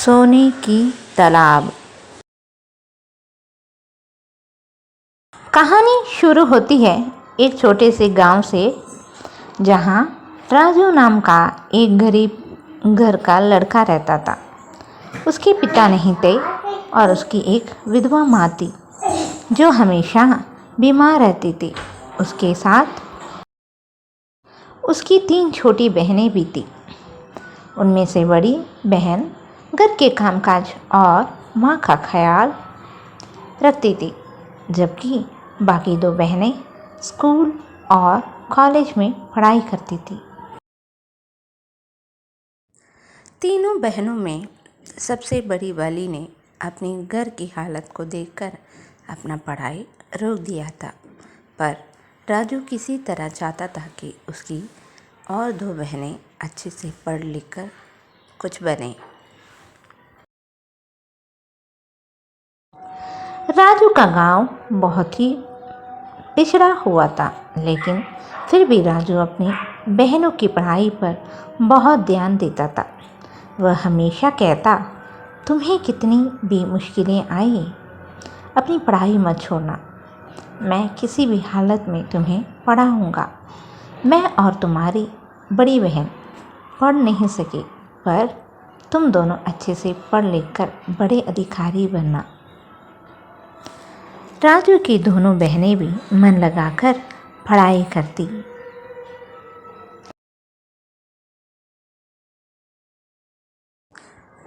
सोने की तालाब। कहानी शुरू होती है एक छोटे से गांव से, जहां राजू नाम का एक गरीब घर का लड़का रहता था। उसके पिता नहीं थे और उसकी एक विधवा माँ थी जो हमेशा बीमार रहती थी। उसके साथ उसकी 3 छोटी बहनें भी थी। उनमें से बड़ी बहन घर के कामकाज और माँ का ख्याल रखती थी, जबकि बाकी 2 बहनें स्कूल और कॉलेज में पढ़ाई करती थी। तीनों बहनों में सबसे बड़ी वाली ने अपने घर की हालत को देखकर अपना पढ़ाई रोक दिया था, पर राजू किसी तरह चाहता था कि उसकी और 2 बहनें अच्छे से पढ़ लिख कर कुछ बने। राजू का गांव बहुत ही पिछड़ा हुआ था, लेकिन फिर भी राजू अपनी बहनों की पढ़ाई पर बहुत ध्यान देता था। वह हमेशा कहता, तुम्हें कितनी भी मुश्किलें आए, अपनी पढ़ाई मत छोड़ना। मैं किसी भी हालत में तुम्हें पढ़ाऊँगा। मैं और तुम्हारी बड़ी बहन पढ़ नहीं सके, पर तुम दोनों अच्छे से पढ़ लिख कर बड़े अधिकारी बनना। राजू की दोनों बहनें भी मन लगाकर पढ़ाई करती।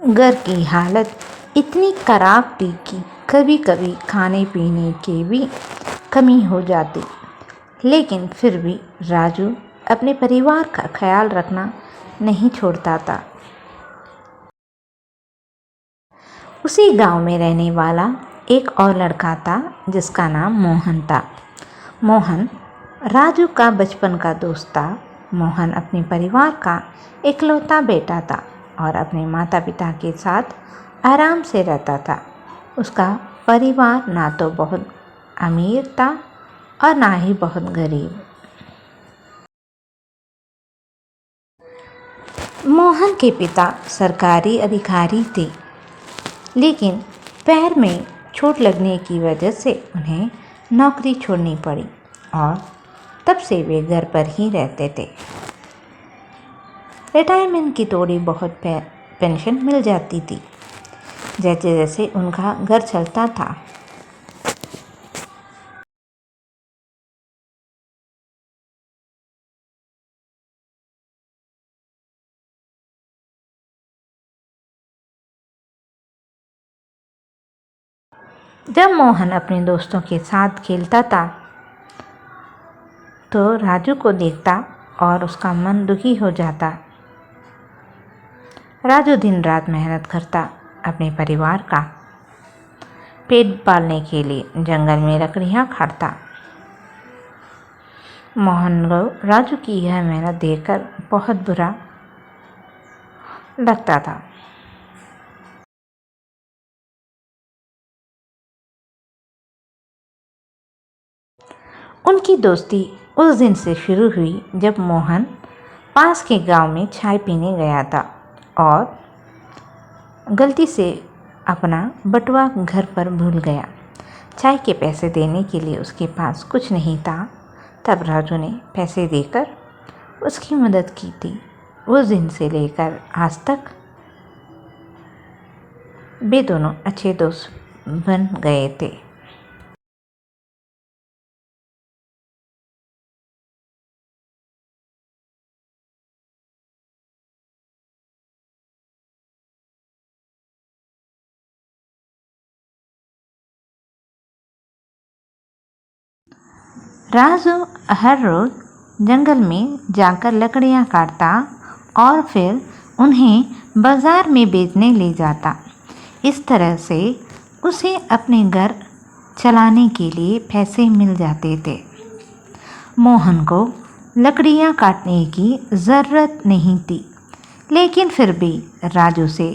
घर की हालत इतनी खराब थी कि कभी कभी खाने पीने की भी कमी हो जाती, लेकिन फिर भी राजू अपने परिवार का ख्याल रखना नहीं छोड़ता था। उसी गांव में रहने वाला एक और लड़का था जिसका नाम मोहन था। मोहन राजू का बचपन का दोस्त था। मोहन अपने परिवार का इकलौता बेटा था और अपने माता पिता के साथ आराम से रहता था। उसका परिवार ना तो बहुत अमीर था और ना ही बहुत गरीब। मोहन के पिता सरकारी अधिकारी थे, लेकिन पैर में चोट लगने की वजह से उन्हें नौकरी छोड़नी पड़ी और तब से वे घर पर ही रहते थे। रिटायरमेंट की थोड़ी बहुत पेंशन मिल जाती थी, जैसे जैसे उनका घर चलता था। जब मोहन अपने दोस्तों के साथ खेलता था तो राजू को देखता और उसका मन दुखी हो जाता। राजू दिन रात मेहनत करता, अपने परिवार का पेट पालने के लिए जंगल में लकड़ियाँ काटता। मोहन को राजू की यह मेहनत देखकर बहुत बुरा लगता था। उनकी दोस्ती उस दिन से शुरू हुई जब मोहन पास के गांव में चाय पीने गया था और गलती से अपना बटुआ घर पर भूल गया। चाय के पैसे देने के लिए उसके पास कुछ नहीं था। तब राजू ने पैसे देकर उसकी मदद की थी। उस दिन से लेकर आज तक वे दोनों अच्छे दोस्त बन गए थे। राजू हर रोज़ जंगल में जाकर लकड़ियाँ काटता और फिर उन्हें बाज़ार में बेचने ले जाता। इस तरह से उसे अपने घर चलाने के लिए पैसे मिल जाते थे। मोहन को लकड़ियाँ काटने की ज़रूरत नहीं थी, लेकिन फिर भी राजू से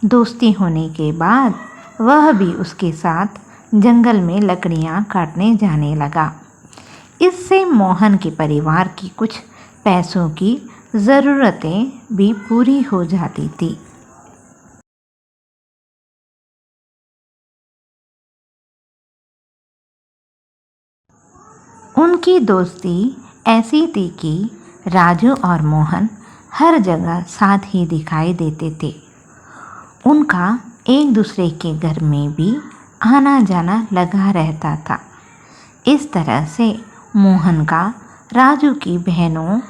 दोस्ती होने के बाद वह भी उसके साथ जंगल में लकड़ियाँ काटने जाने लगा। इससे मोहन के परिवार की कुछ पैसों की ज़रूरतें भी पूरी हो जाती थी। उनकी दोस्ती ऐसी थी कि राजू और मोहन हर जगह साथ ही दिखाई देते थे। उनका एक दूसरे के घर में भी आना जाना लगा रहता था। इस तरह से मोहन का राजू की बहनों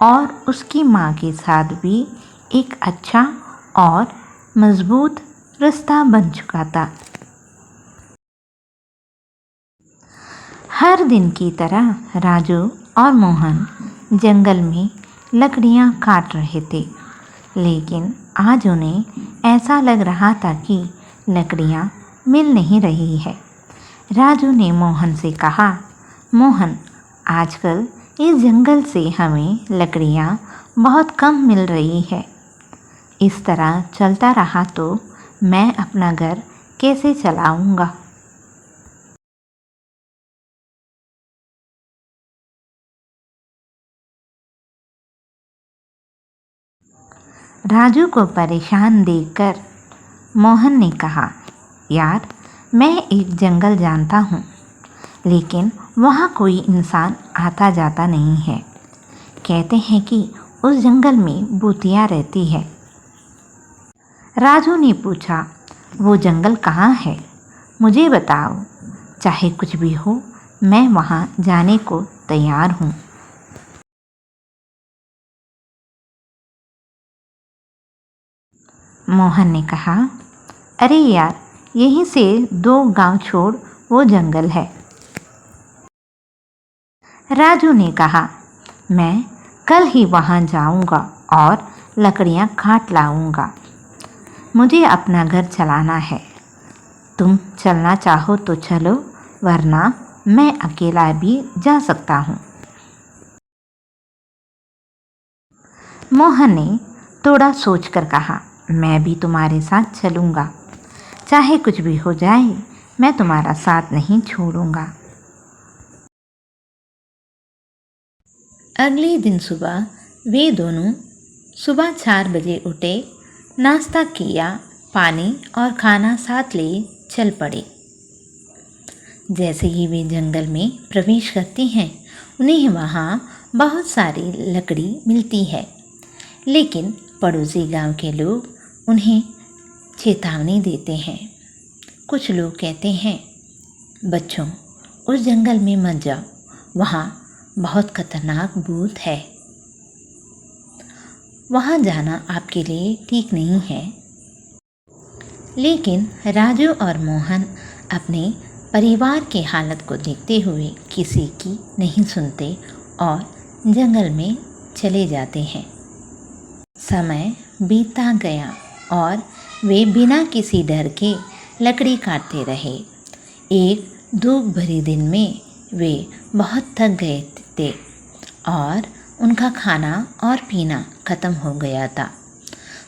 और उसकी माँ के साथ भी एक अच्छा और मज़बूत रिश्ता बन चुका था। हर दिन की तरह राजू और मोहन जंगल में लकड़ियाँ काट रहे थे, लेकिन आज उन्हें ऐसा लग रहा था कि लकड़ियाँ मिल नहीं रही है। राजू ने मोहन से कहा, मोहन, आजकल इस जंगल से हमें लकड़ियाँ बहुत कम मिल रही है। इस तरह चलता रहा तो मैं अपना घर कैसे चलाऊँगा। राजू को परेशान देखकर मोहन ने कहा, यार, मैं एक जंगल जानता हूँ, लेकिन वहाँ कोई इंसान आता जाता नहीं है। कहते हैं कि उस जंगल में भूतिया रहती है। राजू ने पूछा, वो जंगल कहाँ है? मुझे बताओ, चाहे कुछ भी हो, मैं वहाँ जाने को तैयार हूँ। मोहन ने कहा, अरे यार, यहीं से 2 गांव छोड़ वो जंगल है। राजू ने कहा, मैं कल ही वहाँ जाऊँगा और लकड़ियाँ काट लाऊँगा। मुझे अपना घर चलाना है। तुम चलना चाहो तो चलो, वरना मैं अकेला भी जा सकता हूँ। मोहन ने थोड़ा सोचकर कहा, मैं भी तुम्हारे साथ चलूँगा। चाहे कुछ भी हो जाए, मैं तुम्हारा साथ नहीं छोड़ूंगा। अगले दिन सुबह वे दोनों सुबह 4 बजे उठे, नाश्ता किया, पानी और खाना साथ ले चल पड़े। जैसे ही वे जंगल में प्रवेश करते हैं, उन्हें वहाँ बहुत सारी लकड़ी मिलती है, लेकिन पड़ोसी गांव के लोग उन्हें चेतावनी देते हैं। कुछ लोग कहते हैं, बच्चों, उस जंगल में मत जाओ, वहाँ बहुत खतरनाक भूत है। वहाँ जाना आपके लिए ठीक नहीं है। लेकिन राजू और मोहन अपने परिवार की हालत को देखते हुए किसी की नहीं सुनते और जंगल में चले जाते हैं। समय बीतता गया और वे बिना किसी डर के लकड़ी काटते रहे। एक धूप भरी दिन में वे बहुत थक गए थे और उनका खाना और पीना खत्म हो गया था।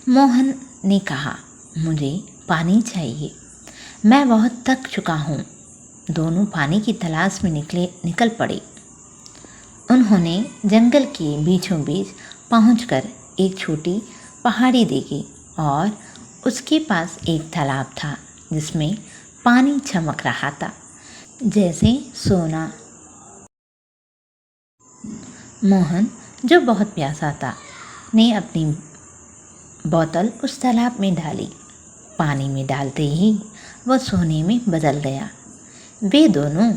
मोहन ने कहा, मुझे पानी चाहिए, मैं बहुत थक चुका हूँ। दोनों पानी की तलाश में निकल पड़े। उन्होंने जंगल के बीचों बीच पहुंचकर एक छोटी पहाड़ी देखी और उसके पास एक तालाब था जिसमें पानी चमक रहा था जैसे सोना। मोहन, जो बहुत प्यासा था, ने अपनी बोतल उस तालाब में डाली। पानी में डालते ही वह सोने में बदल गया। वे दोनों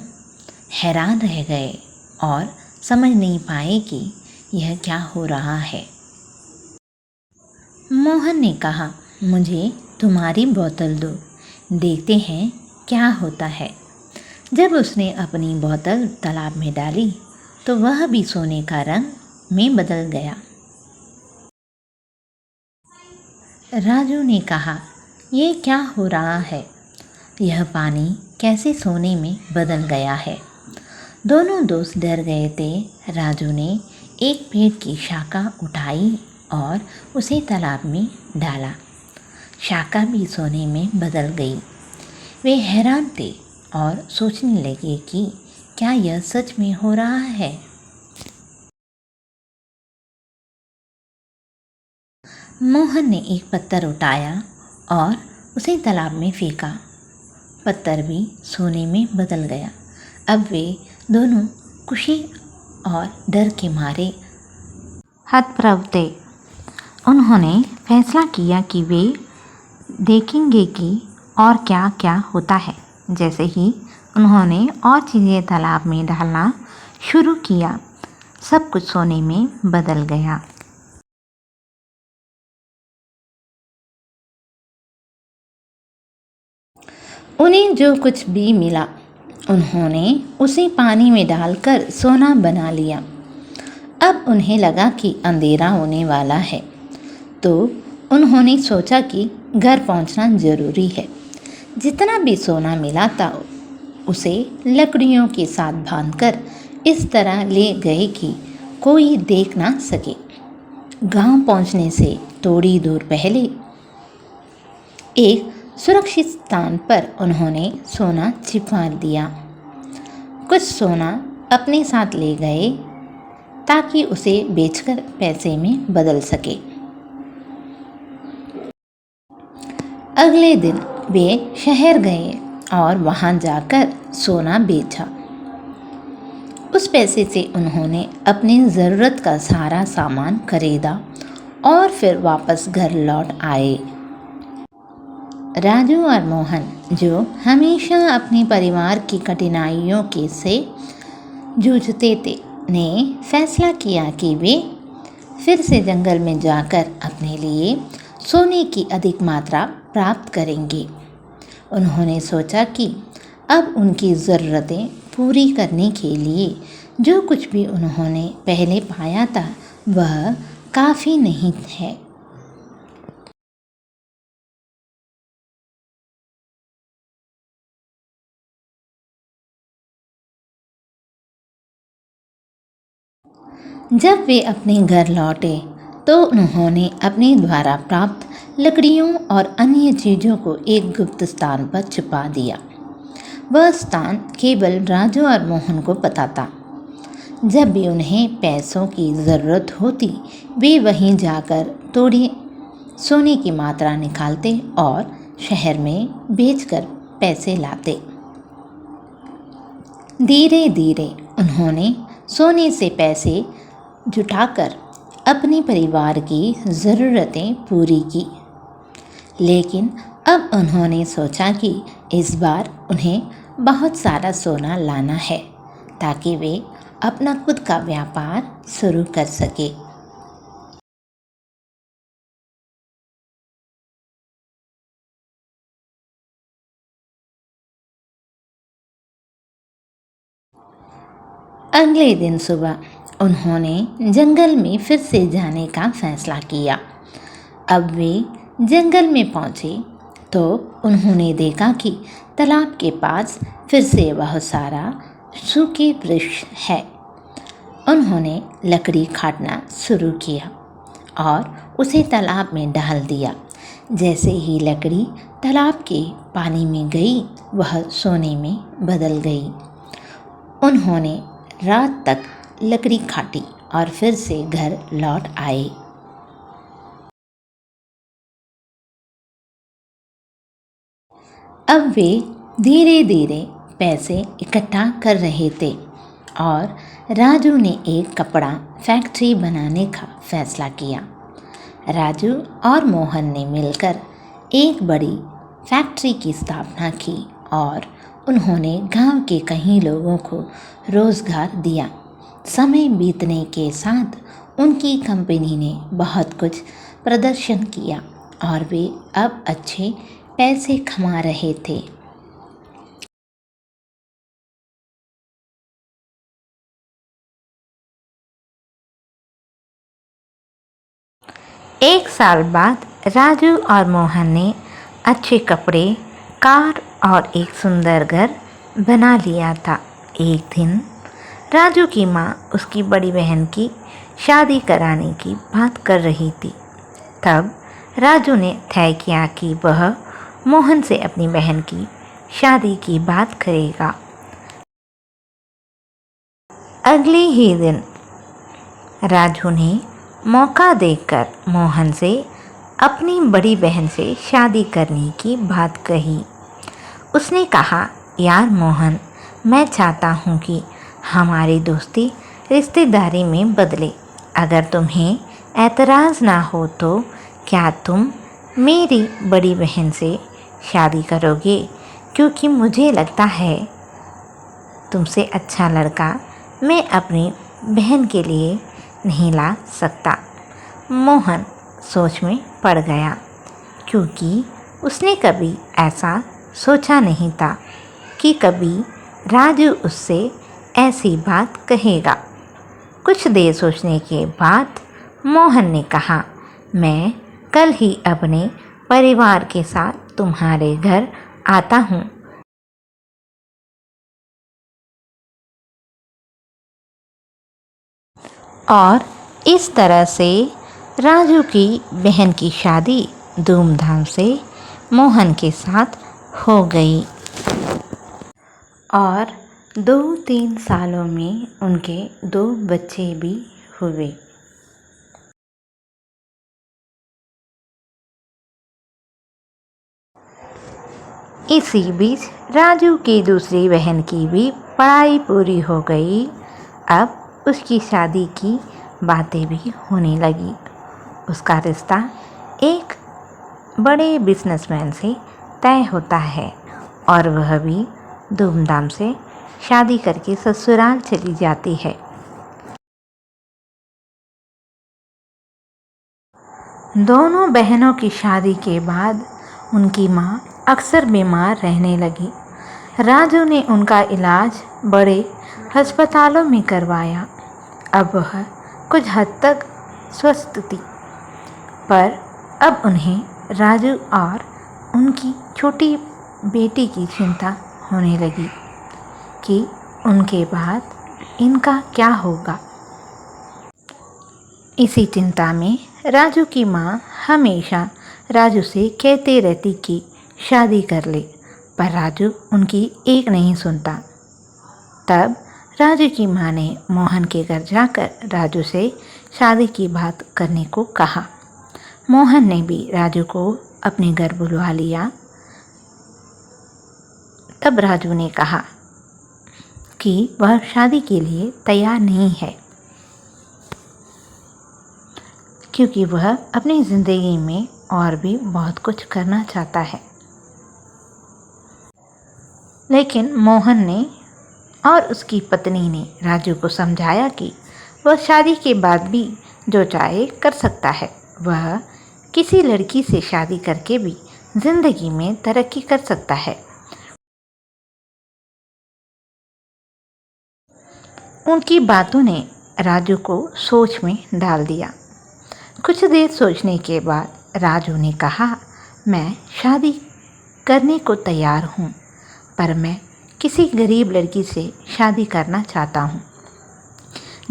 हैरान रह गए और समझ नहीं पाए कि यह क्या हो रहा है। मोहन ने कहा, मुझे तुम्हारी बोतल दो, देखते हैं क्या होता है। जब उसने अपनी बोतल तालाब में डाली तो वह भी सोने का रंग में बदल गया। राजू ने कहा, ये क्या हो रहा है? यह पानी कैसे सोने में बदल गया है? दोनों दोस्त डर गए थे। राजू ने एक पेड़ की शाखा उठाई और उसे तालाब में डाला। शाखा भी सोने में बदल गई। वे हैरान थे और सोचने लगे कि क्या यह सच में हो रहा है। मोहन ने एक पत्थर उठाया और उसे तालाब में फेंका। पत्थर भी सोने में बदल गया। अब वे दोनों खुशी और डर के मारे हतप्रभ थे। उन्होंने फैसला किया कि वे देखेंगे कि और क्या क्या होता है। जैसे ही उन्होंने और चीज़ें तालाब में डालना शुरू किया, सब कुछ सोने में बदल गया। उन्हें जो कुछ भी मिला, उन्होंने उसे पानी में डालकर सोना बना लिया। अब उन्हें लगा कि अंधेरा होने वाला है, तो उन्होंने सोचा कि घर पहुंचना ज़रूरी है। जितना भी सोना मिला था उसे लकड़ियों के साथ बांधकर इस तरह ले गए कि कोई देख ना सके। गांव पहुंचने से थोड़ी दूर पहले एक सुरक्षित स्थान पर उन्होंने सोना छिपा दिया। कुछ सोना अपने साथ ले गए ताकि उसे बेचकर पैसे में बदल सके। अगले दिन वे शहर गए और वहां जाकर सोना बेचा। उस पैसे से उन्होंने अपनी ज़रूरत का सारा सामान खरीदा और फिर वापस घर लौट आए। राजू और मोहन, जो हमेशा अपने परिवार की कठिनाइयों के से जूझते थे, ने फैसला किया कि वे फिर से जंगल में जाकर अपने लिए सोने की अधिक मात्रा प्राप्त करेंगे। उन्होंने सोचा कि अब उनकी ज़रूरतें पूरी करने के लिए जो कुछ भी उन्होंने पहले पाया था वह काफ़ी नहीं है। जब वे अपने घर लौटे तो उन्होंने अपने द्वारा प्राप्त लकड़ियों और अन्य चीज़ों को एक गुप्त स्थान पर छुपा दिया। वह स्थान केवल राजू और मोहन को पता था। जब भी उन्हें पैसों की ज़रूरत होती, वे वहीं जाकर थोड़ी सोने की मात्रा निकालते और शहर में बेचकर पैसे लाते। धीरे धीरे उन्होंने सोने से पैसे जुटाकर अपने परिवार की ज़रूरतें पूरी की। लेकिन अब उन्होंने सोचा कि इस बार उन्हें बहुत सारा सोना लाना है ताकि वे अपना खुद का व्यापार शुरू कर सके। अगले दिन सुबह उन्होंने जंगल में फिर से जाने का फैसला किया। अब वे जंगल में पहुँचे तो उन्होंने देखा कि तालाब के पास फिर से बहुत सारा सूखे वृक्ष है। उन्होंने लकड़ी काटना शुरू किया और उसे तालाब में डाल दिया। जैसे ही लकड़ी तालाब के पानी में गई, वह सोने में बदल गई। उन्होंने रात तक लकड़ी काटी और फिर से घर लौट आए। अब वे धीरे धीरे पैसे इकट्ठा कर रहे थे और राजू ने एक कपड़ा फैक्ट्री बनाने का फैसला किया। राजू और मोहन ने मिलकर एक बड़ी फैक्ट्री की स्थापना की और उन्होंने गांव के कई लोगों को रोज़गार दिया। समय बीतने के साथ उनकी कंपनी ने बहुत कुछ प्रदर्शन किया और वे अब अच्छे पैसे कमा रहे थे। एक साल बाद राजू और मोहन ने अच्छे कपड़े, कार और एक सुंदर घर बना लिया था। एक दिन राजू की माँ उसकी बड़ी बहन की शादी कराने की बात कर रही थी। तब राजू ने तय किया कि वह मोहन से अपनी बहन की शादी की बात करेगा। अगले ही दिन राजू ने मौका देखकर मोहन से अपनी बड़ी बहन से शादी करने की बात कही। उसने कहा, यार मोहन, मैं चाहता हूँ कि हमारी दोस्ती रिश्तेदारी में बदले। अगर तुम्हें एतराज़ ना हो तो क्या तुम मेरी बड़ी बहन से शादी करोगे? क्योंकि मुझे लगता है तुमसे अच्छा लड़का मैं अपनी बहन के लिए नहीं ला सकता। मोहन सोच में पड़ गया, क्योंकि उसने कभी ऐसा सोचा नहीं था कि कभी राजू उससे ऐसी बात कहेगा। कुछ देर सोचने के बाद मोहन ने कहा, मैं कल ही अपने परिवार के साथ तुम्हारे घर आता हूँ। और इस तरह से राजू की बहन की शादी धूमधाम से मोहन के साथ हो गई और 2-3 सालों में उनके 2 बच्चे भी हुए। इसी बीच राजू की दूसरी बहन की भी पढ़ाई पूरी हो गई। अब उसकी शादी की बातें भी होने लगी। उसका रिश्ता एक बड़े बिजनेसमैन से तय होता है और वह भी धूमधाम से शादी करके ससुराल चली जाती है। दोनों बहनों की शादी के बाद उनकी माँ अक्सर बीमार रहने लगी। राजू ने उनका इलाज बड़े अस्पतालों में करवाया। अब वह कुछ हद तक स्वस्थ थी, पर अब उन्हें राजू और उनकी छोटी बेटी की चिंता होने लगी कि उनके बाद इनका क्या होगा। इसी चिंता में राजू की माँ हमेशा राजू से कहते रहती कि शादी कर ले, पर राजू उनकी एक नहीं सुनता। तब राजू की माँ ने मोहन के घर जाकर राजू से शादी की बात करने को कहा। मोहन ने भी राजू को अपने घर बुलवा लिया। तब राजू ने कहा कि वह शादी के लिए तैयार नहीं है, क्योंकि वह अपनी ज़िंदगी में और भी बहुत कुछ करना चाहता है। लेकिन मोहन ने और उसकी पत्नी ने राजू को समझाया कि वह शादी के बाद भी जो चाहे कर सकता है। वह किसी लड़की से शादी करके भी ज़िंदगी में तरक्की कर सकता है। उनकी बातों ने राजू को सोच में डाल दिया। कुछ देर सोचने के बाद राजू ने कहा, मैं शादी करने को तैयार हूँ, पर मैं किसी गरीब लड़की से शादी करना चाहता हूँ,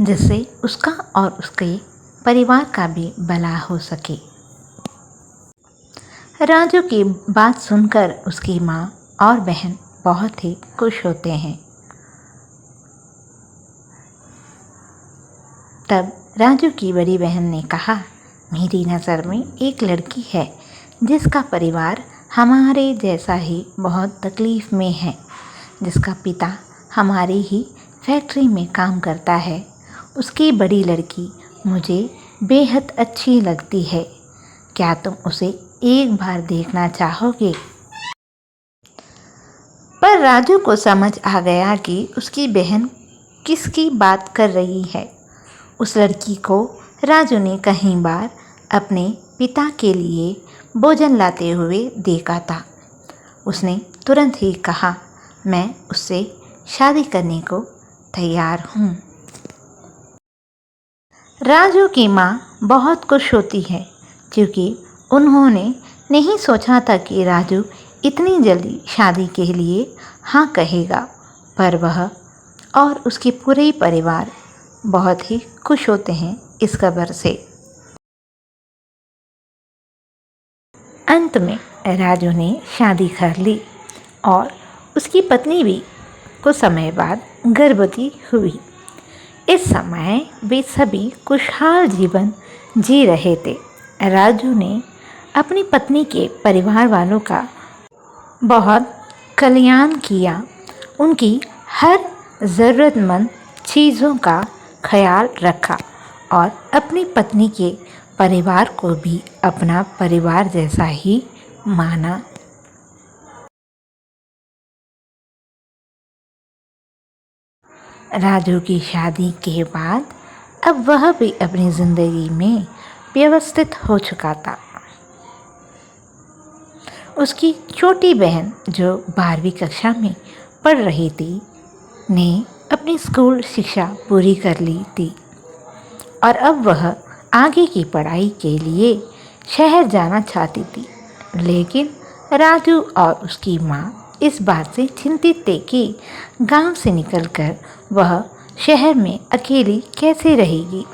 जिससे उसका और उसके परिवार का भी भला हो सके। राजू की बात सुनकर उसकी माँ और बहन बहुत ही खुश होते हैं। तब राजू की बड़ी बहन ने कहा, मेरी नज़र में एक लड़की है जिसका परिवार हमारे जैसा ही बहुत तकलीफ़ में है, जिसका पिता हमारी ही फैक्ट्री में काम करता है। उसकी बड़ी लड़की मुझे बेहद अच्छी लगती है। क्या तुम उसे एक बार देखना चाहोगे? पर राजू को समझ आ गया कि उसकी बहन किसकी बात कर रही है। उस लड़की को राजू ने कई बार अपने पिता के लिए भोजन लाते हुए देखा था। उसने तुरंत ही कहा, मैं उससे शादी करने को तैयार हूँ। राजू की माँ बहुत खुश होती है, क्योंकि उन्होंने नहीं सोचा था कि राजू इतनी जल्दी शादी के लिए हाँ कहेगा। पर वह और उसके पूरे परिवार बहुत ही खुश होते हैं इस खबर से। अंत में राजू ने शादी कर ली और उसकी पत्नी भी कुछ समय बाद गर्भवती हुई। इस समय वे सभी खुशहाल जीवन जी रहे थे। राजू ने अपनी पत्नी के परिवार वालों का बहुत कल्याण किया। उनकी हर ज़रूरतमंद चीज़ों का ख्याल रखा और अपनी पत्नी के परिवार को भी अपना परिवार जैसा ही माना। राजू की शादी के बाद अब वह भी अपनी ज़िंदगी में व्यवस्थित हो चुका था। उसकी छोटी बहन जो 12वीं कक्षा में पढ़ रही थी ने अपनी स्कूल शिक्षा पूरी कर ली थी और अब वह आगे की पढ़ाई के लिए शहर जाना चाहती थी। लेकिन राजू और उसकी माँ इस बात से चिंतित थे कि गांव से निकलकर वह शहर में अकेली कैसे रहेगी।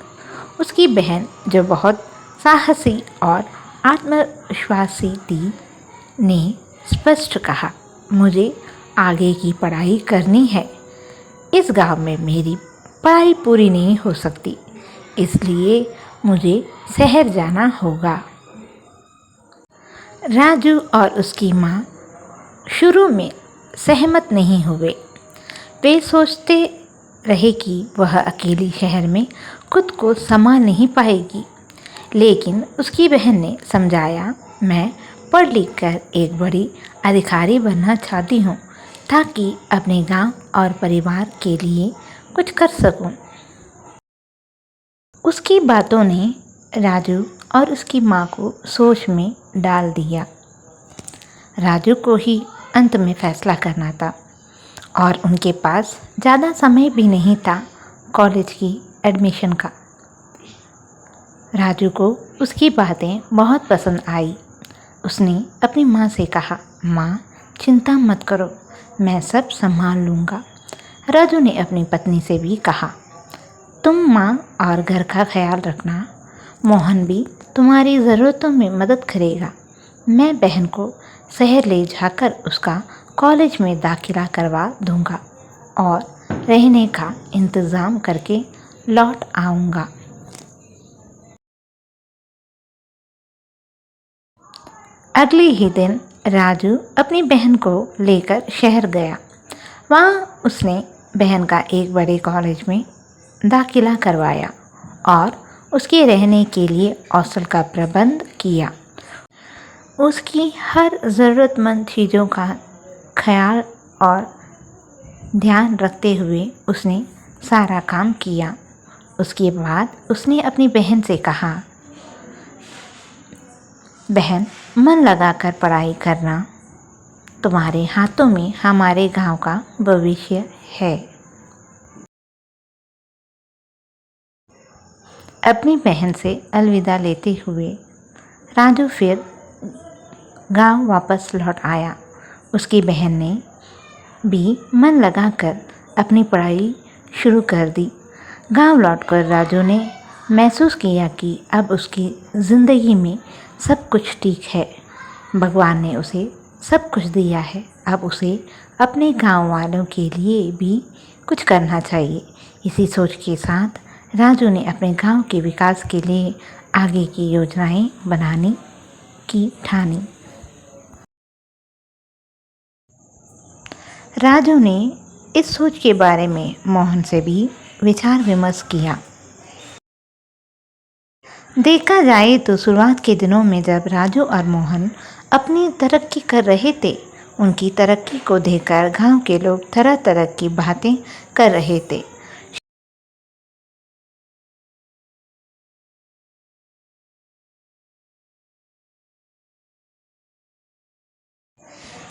उसकी बहन जो बहुत साहसी और आत्मविश्वासी थी ने स्पष्ट कहा, मुझे आगे की पढ़ाई करनी है। इस गांव में मेरी पढ़ाई पूरी नहीं हो सकती, इसलिए मुझे शहर जाना होगा। राजू और उसकी माँ शुरू में सहमत नहीं हुए। वे सोचते रहे कि वह अकेली शहर में खुद को संभाल नहीं पाएगी। लेकिन उसकी बहन ने समझाया, मैं पढ़ लिख कर एक बड़ी अधिकारी बनना चाहती हूँ ताकि अपने गांव और परिवार के लिए कुछ कर सकूं। उसकी बातों ने राजू और उसकी माँ को सोच में डाल दिया। राजू को ही अंत में फैसला करना था और उनके पास ज़्यादा समय भी नहीं था कॉलेज की एडमिशन का। राजू को उसकी बातें बहुत पसंद आई। उसने अपनी माँ से कहा, माँ चिंता मत करो, मैं सब संभाल लूँगा। राजू ने अपनी पत्नी से भी कहा, तुम माँ और घर का ख्याल रखना, मोहन भी तुम्हारी ज़रूरतों में मदद करेगा। मैं बहन को शहर ले जाकर उसका कॉलेज में दाखिला करवा दूँगा और रहने का इंतज़ाम करके लौट आऊँगा। अगले ही दिन राजू अपनी बहन को लेकर शहर गया। वहाँ उसने बहन का एक बड़े कॉलेज में दाखिला करवाया और उसके रहने के लिए हॉस्टल का प्रबंध किया। उसकी हर ज़रूरतमंद चीज़ों का ख्याल और ध्यान रखते हुए उसने सारा काम किया। उसके बाद उसने अपनी बहन से कहा, बहन मन लगाकर पढ़ाई करना, तुम्हारे हाथों में हमारे गांव का भविष्य है। अपनी बहन से अलविदा लेते हुए राजू फिर गांव वापस लौट आया। उसकी बहन ने भी मन लगाकर अपनी पढ़ाई शुरू कर दी। गांव लौटकर राजू ने महसूस किया कि अब उसकी ज़िंदगी में सब कुछ ठीक है। भगवान ने उसे सब कुछ दिया है, अब उसे अपने गांव वालों के लिए भी कुछ करना चाहिए। इसी सोच के साथ राजू ने अपने गांव के विकास के लिए आगे की योजनाएं बनाने की ठानी। राजू ने इस सोच के बारे में मोहन से भी विचार विमर्श किया। देखा जाए तो शुरुआत के दिनों में जब राजू और मोहन अपनी तरक्की कर रहे थे, उनकी तरक्की को देखकर गांव के लोग तरह तरह की बातें कर रहे थे।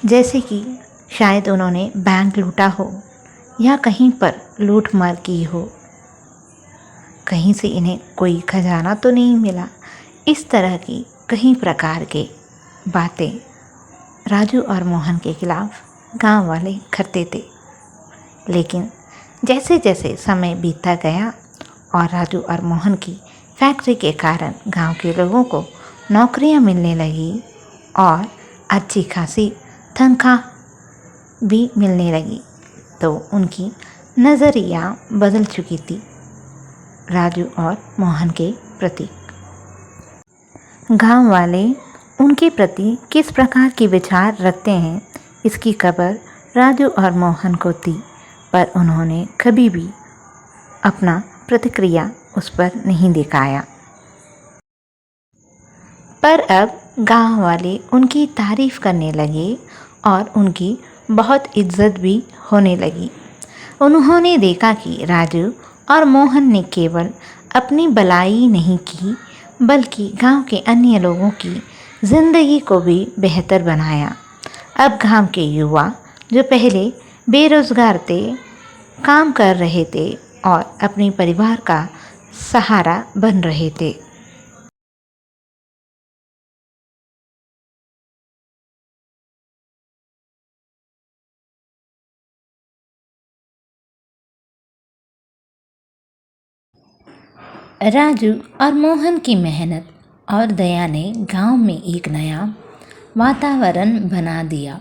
जैसे कि शायद उन्होंने बैंक लूटा हो या कहीं पर लूटमार की हो, कहीं से इन्हें कोई खजाना तो नहीं मिला। इस तरह की कई प्रकार के बातें राजू और मोहन के खिलाफ गांव वाले करते थे। लेकिन जैसे जैसे समय बीतता गया और राजू और मोहन की फैक्ट्री के कारण गांव के लोगों को नौकरियां मिलने लगी और अच्छी खासी तनख्वाह भी मिलने लगी, तो उनकी नज़रिया बदल चुकी थी राजू और मोहन के प्रति। गांव वाले उनके प्रति किस प्रकार के विचार रखते हैं, इसकी खबर राजू और मोहन को थी, पर उन्होंने कभी भी अपना प्रतिक्रिया उस पर नहीं दिखाया। पर अब गांव वाले उनकी तारीफ करने लगे और उनकी बहुत इज्जत भी होने लगी। उन्होंने देखा कि राजू और मोहन ने केवल अपनी भलाई नहीं की बल्कि गांव के अन्य लोगों की ज़िंदगी को भी बेहतर बनाया। अब गांव के युवा जो पहले बेरोज़गार थे, काम कर रहे थे और अपने परिवार का सहारा बन रहे थे। राजू और मोहन की मेहनत और दया ने गांव में एक नया वातावरण बना दिया।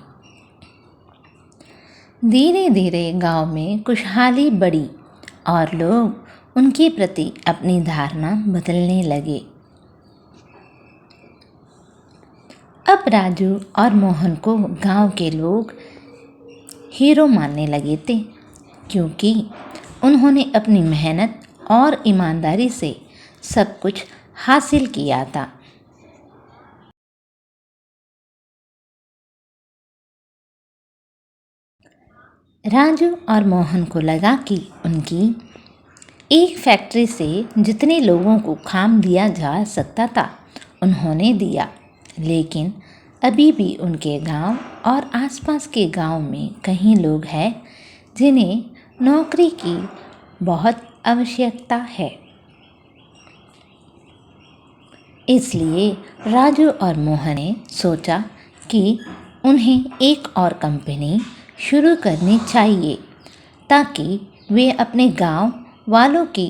धीरे धीरे गांव में खुशहाली बढ़ी और लोग उनके प्रति अपनी धारणा बदलने लगे। अब राजू और मोहन को गांव के लोग हीरो मानने लगे थे, क्योंकि उन्होंने अपनी मेहनत और ईमानदारी से सब कुछ हासिल किया था। राजू और मोहन को लगा कि उनकी एक फैक्ट्री से जितने लोगों को काम दिया जा सकता था उन्होंने दिया, लेकिन अभी भी उनके गांव और आसपास के गांव में कई लोग हैं जिन्हें नौकरी की बहुत आवश्यकता है। इसलिए राजू और मोहन ने सोचा कि उन्हें एक और कंपनी शुरू करनी चाहिए ताकि वे अपने गांव वालों की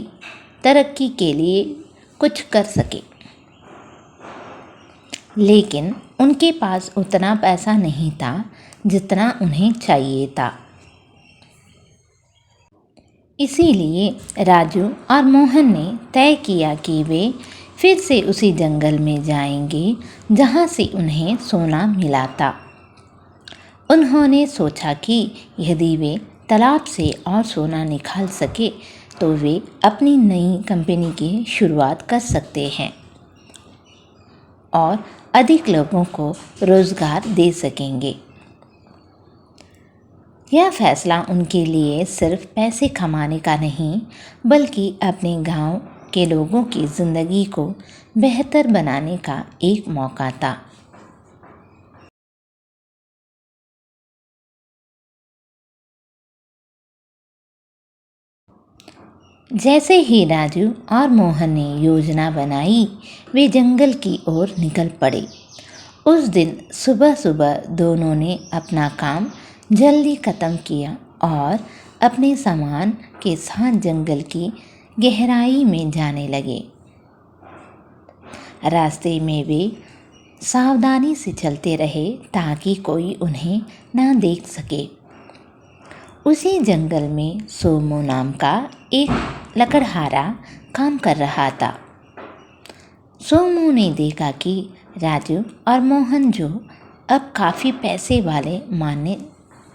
तरक्की के लिए कुछ कर सके। लेकिन उनके पास उतना पैसा नहीं था जितना उन्हें चाहिए था। इसीलिए राजू और मोहन ने तय किया कि वे फिर से उसी जंगल में जाएंगे जहाँ से उन्हें सोना मिला था। उन्होंने सोचा कि यदि वे तालाब से और सोना निकाल सके तो वे अपनी नई कंपनी की शुरुआत कर सकते हैं और अधिक लोगों को रोज़गार दे सकेंगे। यह फैसला उनके लिए सिर्फ पैसे कमाने का नहीं बल्कि अपने गांव के लोगों की ज़िंदगी को बेहतर बनाने का एक मौका था। जैसे ही राजू और मोहन ने योजना बनाई वे जंगल की ओर निकल पड़े। उस दिन सुबह सुबह दोनों ने अपना काम जल्दी ख़त्म किया और अपने सामान के साथ जंगल की गहराई में जाने लगे। रास्ते में वे सावधानी से चलते रहे ताकि कोई उन्हें ना देख सके। उसी जंगल में सोमू नाम का एक लकड़हारा काम कर रहा था। सोमू ने देखा कि राजू और मोहन, जो अब काफ़ी पैसे वाले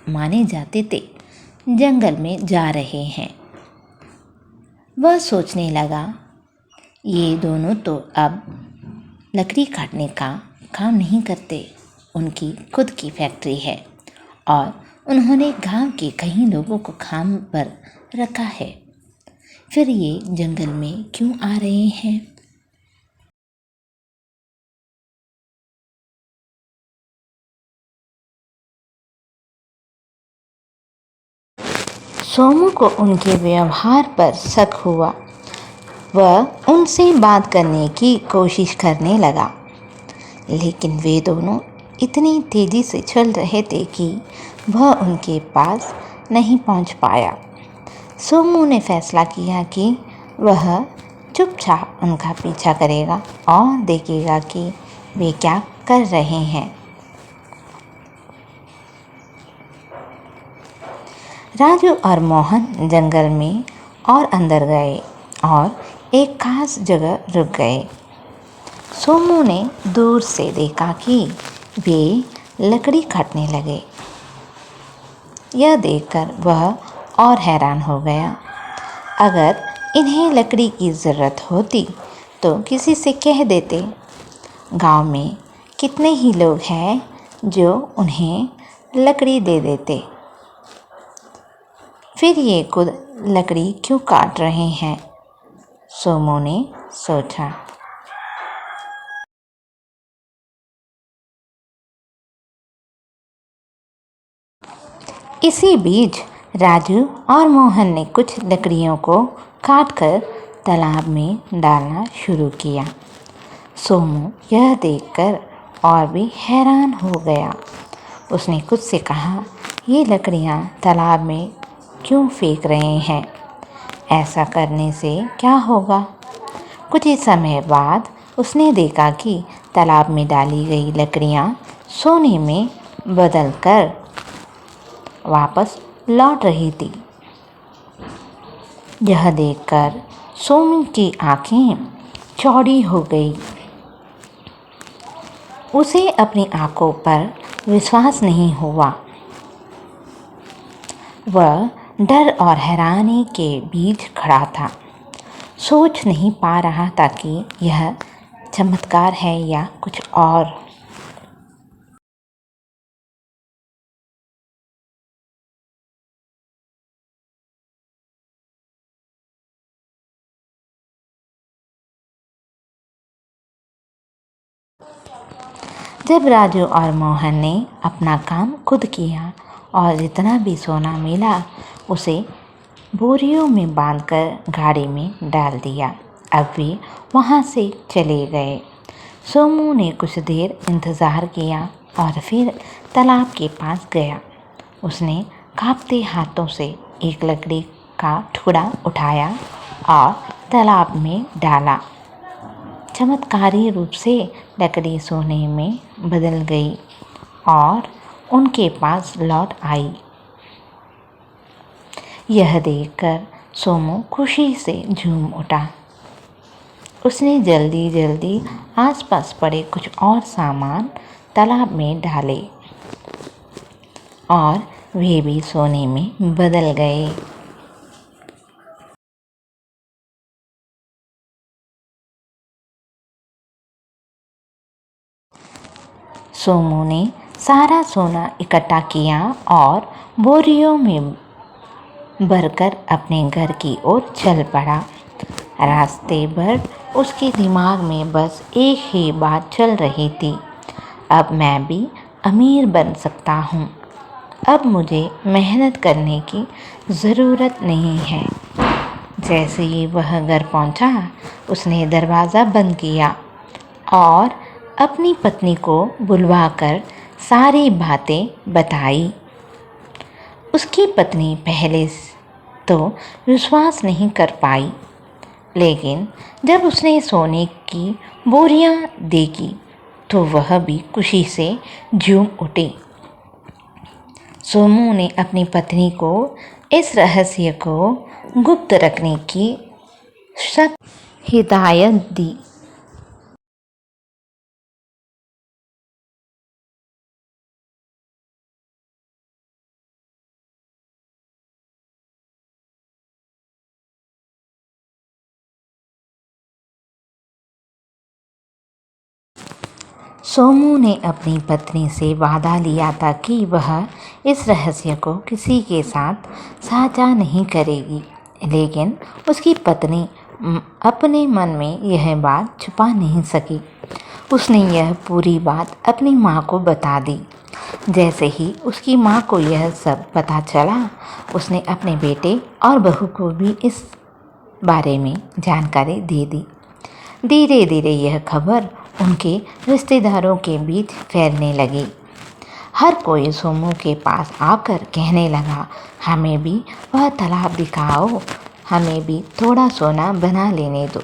माने जाते थे, जंगल में जा रहे हैं। वह सोचने लगा, ये दोनों तो अब लकड़ी काटने का काम नहीं करते, उनकी खुद की फैक्ट्री है और उन्होंने गांव के कई लोगों को काम पर रखा है, फिर ये जंगल में क्यों आ रहे हैं? सोमू को उनके व्यवहार पर शक हुआ। वह उनसे बात करने की कोशिश करने लगा, लेकिन वे दोनों इतनी तेज़ी से चल रहे थे कि वह उनके पास नहीं पहुंच पाया। सोमू ने फैसला किया कि वह चुपचाप उनका पीछा करेगा और देखेगा कि वे क्या कर रहे हैं। राजू और मोहन जंगल में और अंदर गए और एक खास जगह रुक गए। सोमू ने दूर से देखा कि वे लकड़ी काटने लगे। यह देखकर वह और हैरान हो गया। अगर इन्हें लकड़ी की ज़रूरत होती तो किसी से कह देते। गांव में कितने ही लोग हैं जो उन्हें लकड़ी दे देते। फिर ये खुद लकड़ी क्यों काट रहे हैं? सोमू ने सोचा। इसी बीच राजू और मोहन ने कुछ लकड़ियों को काटकर तालाब में डालना शुरू किया। सोमू यह देखकर और भी हैरान हो गया। उसने खुद से कहा, ये लकड़ियाँ तालाब में क्यों फेंक रहे हैं? ऐसा करने से क्या होगा? कुछ ही समय बाद उसने देखा कि तालाब में डाली गई लकड़ियाँ सोने में बदलकर वापस लौट रही थी। यह देखकर सोमू की आंखें चौड़ी हो गई। उसे अपनी आंखों पर विश्वास नहीं हुआ। वह डर और हैरानी के बीच खड़ा था। सोच नहीं पा रहा था कि यह चमत्कार है या कुछ और। जब राजू और मोहन ने अपना काम खुद किया और जितना भी सोना मिला उसे बोरियों में बांधकर गाड़ी में डाल दिया। अब वे वहाँ से चले गए। सोमू ने कुछ देर इंतज़ार किया और फिर तालाब के पास गया। उसने कांपते हाथों से एक लकड़ी का टुकड़ा उठाया और तालाब में डाला। चमत्कारी रूप से लकड़ी सोने में बदल गई और उनके पास लौट आई। यह देखकर सोमू खुशी से झूम उठा। उसने जल्दी जल्दी आसपास पड़े कुछ और सामान तालाब में डाले और वे भी सोने में बदल गए। सोमू ने सारा सोना इकट्ठा किया और बोरियों में भरकर अपने घर की ओर चल पड़ा। रास्ते भर उसके दिमाग में बस एक ही बात चल रही थी, अब मैं भी अमीर बन सकता हूँ। अब मुझे मेहनत करने की ज़रूरत नहीं है। जैसे ही वह घर पहुँचा, उसने दरवाज़ा बंद किया और अपनी पत्नी को बुलवाकर सारी बातें बताई। उसकी पत्नी पहले तो विश्वास नहीं कर पाई, लेकिन जब उसने सोने की बोरियां देखी तो वह भी खुशी से झूम उठी। सोमू ने अपनी पत्नी को इस रहस्य को गुप्त रखने की सख्त हिदायत दी। सोमू ने अपनी पत्नी से वादा लिया था कि वह इस रहस्य को किसी के साथ साझा नहीं करेगी, लेकिन उसकी पत्नी अपने मन में यह बात छुपा नहीं सकी। उसने यह पूरी बात अपनी माँ को बता दी। जैसे ही उसकी माँ को यह सब पता चला, उसने अपने बेटे और बहू को भी इस बारे में जानकारी दे दी। धीरे धीरे यह खबर उनके रिश्तेदारों के बीच फैलने लगी। हर कोई सोमू के पास आकर कहने लगा, हमें भी वह तालाब दिखाओ, हमें भी थोड़ा सोना बना लेने दो।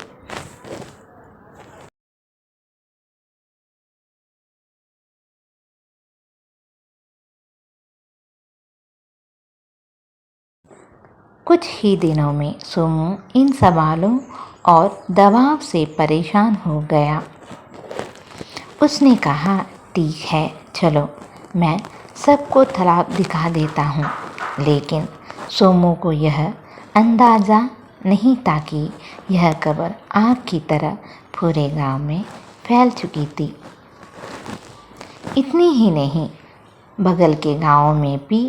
कुछ ही दिनों में सोमू इन सवालों और दबाव से परेशान हो गया। उसने कहा, ठीक है, चलो मैं सबको तालाब दिखा देता हूँ। लेकिन सोमू को यह अंदाज़ा नहीं ताकि यह खबर आग की तरह पूरे गांव में फैल चुकी थी। इतनी ही नहीं, बगल के गांव में भी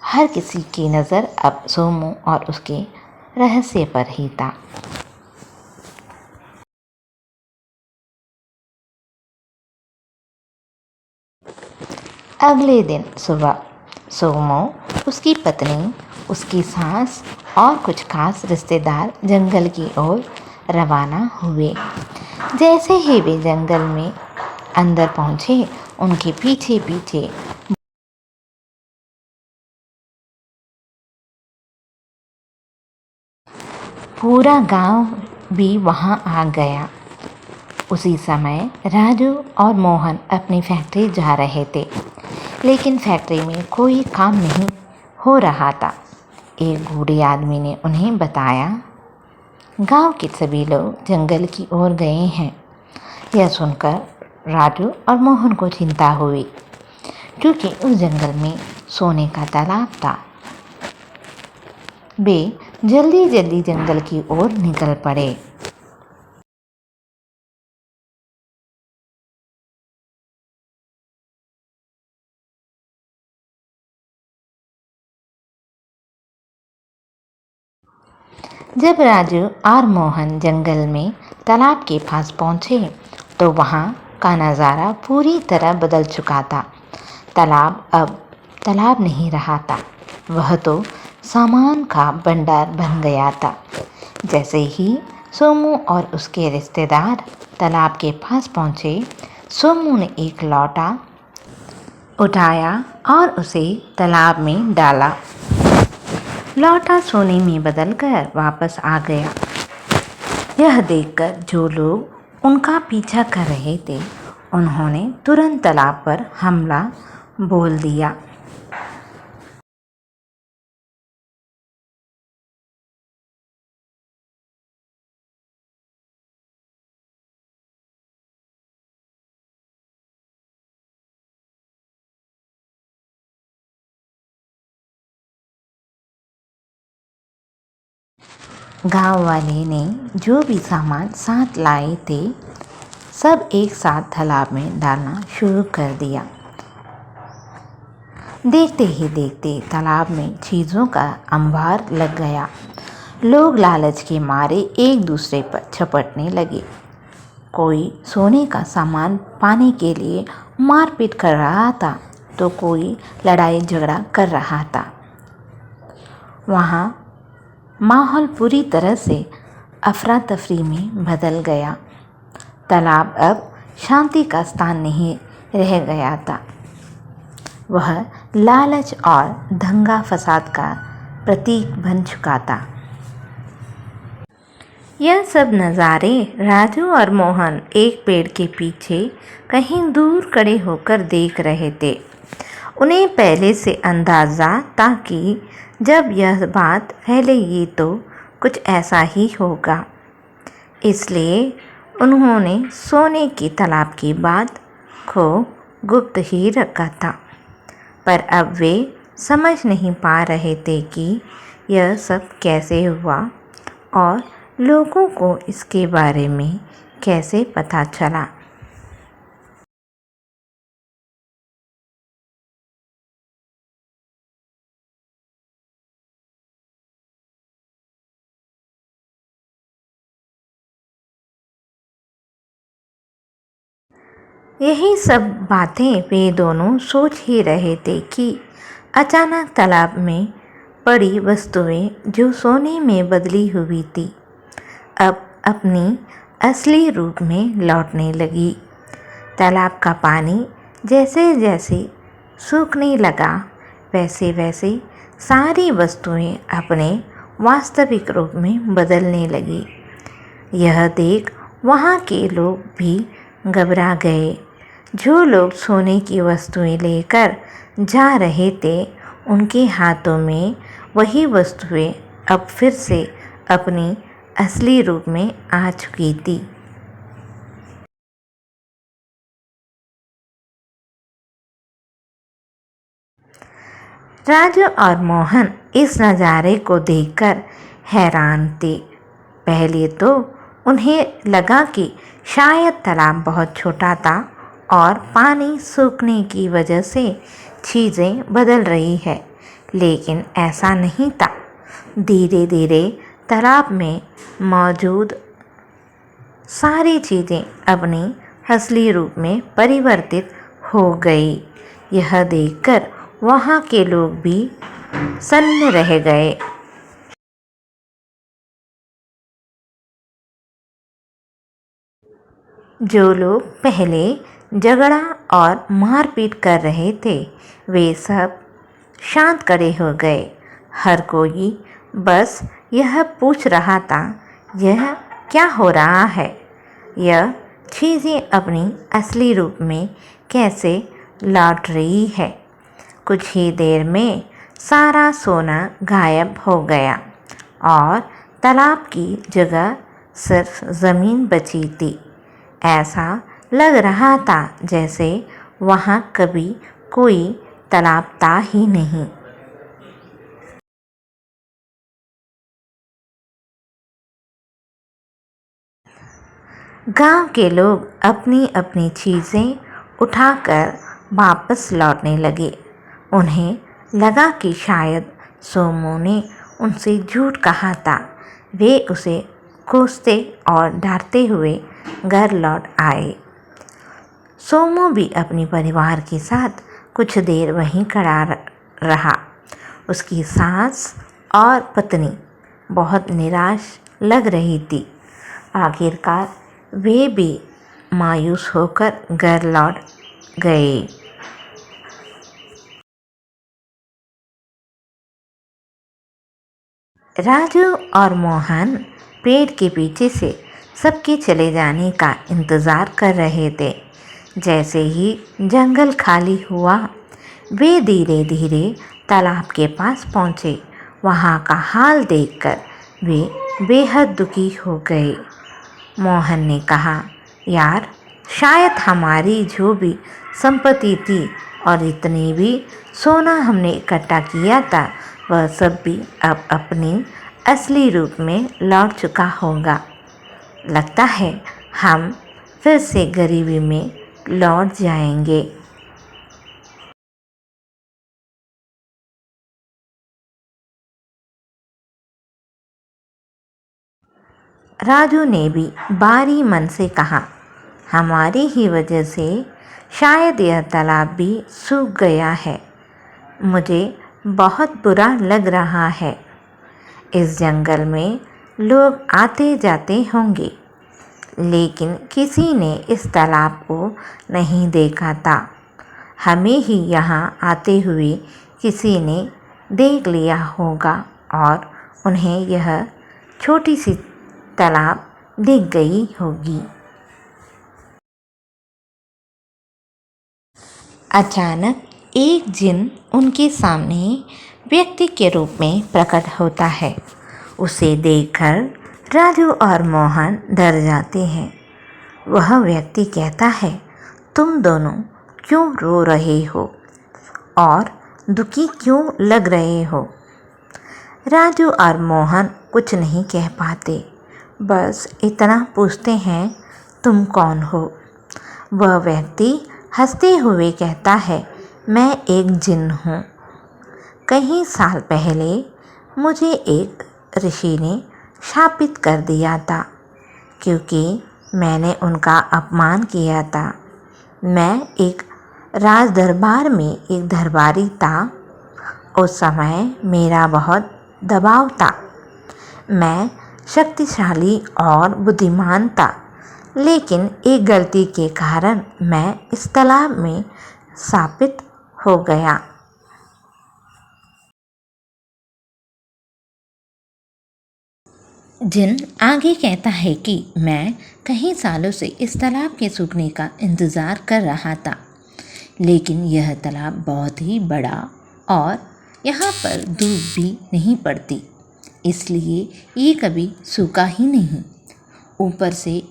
हर किसी की नज़र अब सोमू और उसके रहस्य पर ही था। अगले दिन सुबह सोमू, उसकी पत्नी, उसकी सास और कुछ खास रिश्तेदार जंगल की ओर रवाना हुए। जैसे ही वे जंगल में अंदर पहुंचे, उनके पीछे पीछे पूरा गांव भी वहां आ गया। उसी समय राजू और मोहन अपनी फैक्ट्री जा रहे थे, लेकिन फैक्ट्री में कोई काम नहीं हो रहा था। एक बूढ़े आदमी ने उन्हें बताया, गांव के सभी लोग जंगल की ओर गए हैं। यह सुनकर राजू और मोहन को चिंता हुई, क्योंकि उस जंगल में सोने का तालाब था। वे जल्दी जल्दी जंगल की ओर निकल पड़े। जब राजू और मोहन जंगल में तालाब के पास पहुंचे, तो वहां का नज़ारा पूरी तरह बदल चुका था। तालाब अब तालाब नहीं रहा था, वह तो सामान का भंडार बन गया था। जैसे ही सोमू और उसके रिश्तेदार तालाब के पास पहुंचे, सोमू ने एक लौटा उठाया और उसे तालाब में डाला। लौटा सोने में बदलकर वापस आ गया। यह देखकर जो लोग उनका पीछा कर रहे थे, उन्होंने तुरंत तालाब पर हमला बोल दिया। गांव वाले ने जो भी सामान साथ लाए थे, सब एक साथ तालाब में डालना शुरू कर दिया। देखते ही देखते तालाब में चीज़ों का अंबार लग गया। लोग लालच के मारे एक दूसरे पर झपटने लगे। कोई सोने का सामान पाने के लिए मारपीट कर रहा था, तो कोई लड़ाई झगड़ा कर रहा था। वहाँ माहौल पूरी तरह से अफरा तफरी में बदल गया। तालाब अब शांति का स्थान नहीं रह गया था, वह लालच और दंगा फसाद का प्रतीक बन चुका था। यह सब नज़ारे राजू और मोहन एक पेड़ के पीछे कहीं दूर खड़े होकर देख रहे थे। उन्हें पहले से अंदाज़ा था कि जब यह बात फैलेगी तो कुछ ऐसा ही होगा। इसलिए उन्होंने सोने के तालाब की बात को गुप्त ही रखा था। पर अब वे समझ नहीं पा रहे थे कि यह सब कैसे हुआ और लोगों को इसके बारे में कैसे पता चला। यही सब बातें वे दोनों सोच ही रहे थे कि अचानक तालाब में पड़ी वस्तुएं जो सोने में बदली हुई थी, अब अपनी असली रूप में लौटने लगी। तालाब का पानी जैसे जैसे सूखने लगा, वैसे वैसे सारी वस्तुएं अपने वास्तविक रूप में बदलने लगी। यह देख वहाँ के लोग भी घबरा गए। जो लोग सोने की वस्तुएं लेकर जा रहे थे, उनके हाथों में वही वस्तुएं अब फिर से अपनी असली रूप में आ चुकी थी। राजू और मोहन इस नज़ारे को देखकर हैरान थे। पहले तो उन्हें लगा कि शायद तालाब बहुत छोटा था और पानी सूखने की वजह से चीज़ें बदल रही है, लेकिन ऐसा नहीं था। धीरे धीरे तालाब में मौजूद सारी चीज़ें अपनी असली रूप में परिवर्तित हो गई। यह देखकर वहाँ के लोग भी सन्न रह गए। जो लोग पहले झगड़ा और मारपीट कर रहे थे, वे सब शांत खड़े हो गए। हर कोई बस यह पूछ रहा था, यह क्या हो रहा है? यह चीज़ें अपनी असली रूप में कैसे लौट रही है? कुछ ही देर में सारा सोना गायब हो गया और तालाब की जगह सिर्फ ज़मीन बची थी। ऐसा लग रहा था जैसे वहाँ कभी कोई तालाब था ही नहीं। गांव के लोग अपनी अपनी चीज़ें उठाकर वापस लौटने लगे। उन्हें लगा कि शायद सोमू ने उनसे झूठ कहा था। वे उसे कोसते और डरते हुए घर लौट आए। सोमू भी अपने परिवार के साथ कुछ देर वहीं खड़ा रहा। उसकी सास और पत्नी बहुत निराश लग रही थी। आखिरकार वे भी मायूस होकर घर लौट गए। राजू और मोहन पेड़ के पीछे से सबके चले जाने का इंतज़ार कर रहे थे। जैसे ही जंगल खाली हुआ, वे धीरे धीरे तालाब के पास पहुँचे। वहाँ का हाल देखकर वे बेहद दुखी हो गए। मोहन ने कहा, यार, शायद हमारी जो भी संपत्ति थी और इतनी भी सोना हमने इकट्ठा किया था, वह सब भी अब अपनी असली रूप में लौट चुका होगा। लगता है हम फिर से गरीबी में लौट जाएंगे। राजू ने भी बारी मन से कहा, हमारी ही वजह से शायद यह तालाब भी सूख गया है। मुझे बहुत बुरा लग रहा है। इस जंगल में लोग आते जाते होंगे, लेकिन किसी ने इस तालाब को नहीं देखा था। हमें ही यहाँ आते हुए किसी ने देख लिया होगा और उन्हें यह छोटी सी तालाब दिख गई होगी। अचानक एक जिन उनके सामने व्यक्ति के रूप में प्रकट होता है। उसे देखकर राजू और मोहन डर जाते हैं। वह व्यक्ति कहता है, तुम दोनों क्यों रो रहे हो और दुखी क्यों लग रहे हो? राजू और मोहन कुछ नहीं कह पाते, बस इतना पूछते हैं, तुम कौन हो? वह व्यक्ति हंसते हुए कहता है, मैं एक जिन हूँ। कई साल पहले मुझे एक ऋषि ने शापित कर दिया था, क्योंकि मैंने उनका अपमान किया था। मैं एक राज दरबार में एक दरबारी था। उस समय मेरा बहुत दबाव था। मैं शक्तिशाली और बुद्धिमान था, लेकिन एक गलती के कारण मैं इस तालाब में शापित हो गया। जिन आगे कहता है कि मैं कई सालों से इस तालाब के सूखने का इंतज़ार कर रहा था, लेकिन यह तालाब बहुत ही बड़ा और यहाँ पर धूप भी नहीं पड़ती, इसलिए ये कभी सूखा ही नहीं। ऊपर से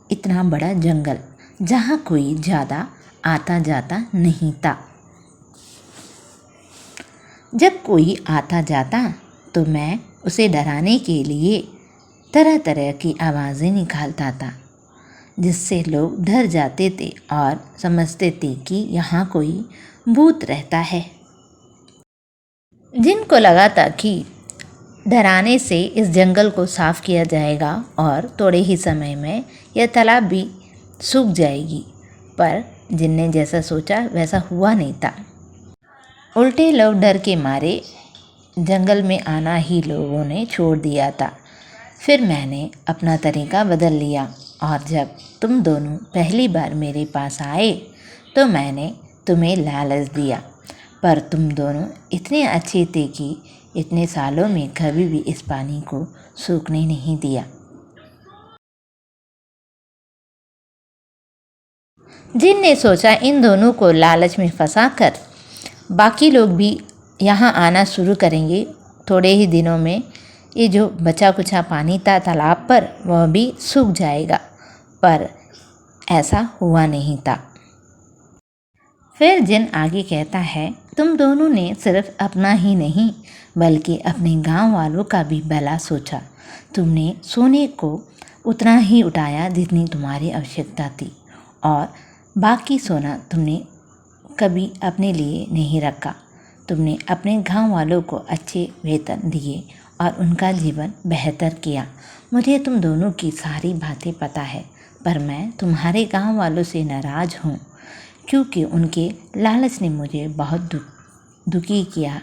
इतना बड़ा जंगल जहाँ कोई ज़्यादा आता जाता नहीं था। जब कोई आता जाता तो मैं उसे डराने के लिए तरह तरह की आवाज़ें निकालता था, जिससे लोग डर जाते थे और समझते थे कि यहाँ कोई भूत रहता है। जिनको लगा था कि डराने से इस जंगल को साफ किया जाएगा और थोड़े ही समय में यह तालाब भी सूख जाएगी, पर जिन ने जैसा सोचा वैसा हुआ नहीं था। उल्टे लोग डर के मारे जंगल में आना ही लोगों ने छोड़ दिया था। फिर मैंने अपना तरीका बदल लिया और जब तुम दोनों पहली बार मेरे पास आए तो मैंने तुम्हें लालच दिया, पर तुम दोनों इतने अच्छे थे कि इतने सालों में कभी भी इस पानी को सूखने नहीं दिया। जिन ने सोचा इन दोनों को लालच में फंसाकर बाकी लोग भी यहाँ आना शुरू करेंगे, थोड़े ही दिनों में ये जो बचा कुचा पानी था तालाब पर वह भी सूख जाएगा, पर ऐसा हुआ नहीं था। फिर जिन आगे कहता है, तुम दोनों ने सिर्फ अपना ही नहीं बल्कि अपने गांव वालों का भी भला सोचा। तुमने सोने को उतना ही उठाया जितनी तुम्हारी आवश्यकता थी और बाकी सोना तुमने कभी अपने लिए नहीं रखा। तुमने अपने गांव वालों को अच्छे वेतन दिए और उनका जीवन बेहतर किया। मुझे तुम दोनों की सारी बातें पता है, पर मैं तुम्हारे गांव वालों से नाराज़ हूँ क्योंकि उनके लालच ने मुझे बहुत दुखी किया।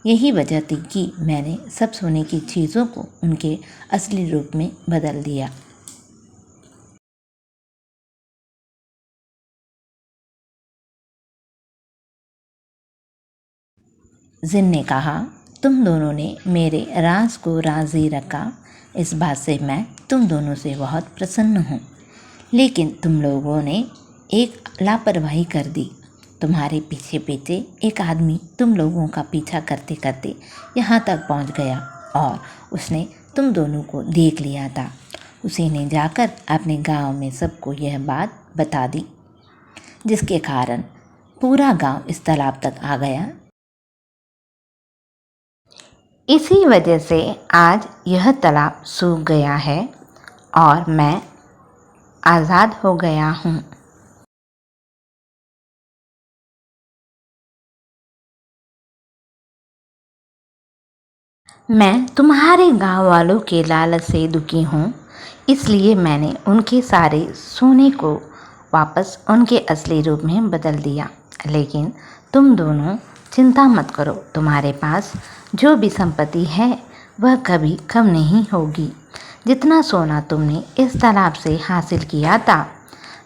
यही वजह थी कि मैंने सब सोने की चीज़ों को उनके असली रूप में बदल दिया। जिन ने कहा, तुम दोनों ने मेरे राज को राजी रखा, इस बात से मैं तुम दोनों से बहुत प्रसन्न हूँ, लेकिन तुम लोगों ने एक लापरवाही कर दी। तुम्हारे पीछे पीछे एक आदमी तुम लोगों का पीछा करते करते यहाँ तक पहुँच गया और उसने तुम दोनों को देख लिया था। उसी ने जाकर अपने गांव में सबको यह बात बता दी, जिसके कारण पूरा गांव इस तालाब तक आ गया। इसी वजह से आज यह तालाब सूख गया है और मैं आज़ाद हो गया हूँ। मैं तुम्हारे गांव वालों के लालच से दुखी हूँ, इसलिए मैंने उनके सारे सोने को वापस उनके असली रूप में बदल दिया। लेकिन तुम दोनों चिंता मत करो, तुम्हारे पास जो भी संपत्ति है वह कभी कम नहीं होगी। जितना सोना तुमने इस तालाब से हासिल किया था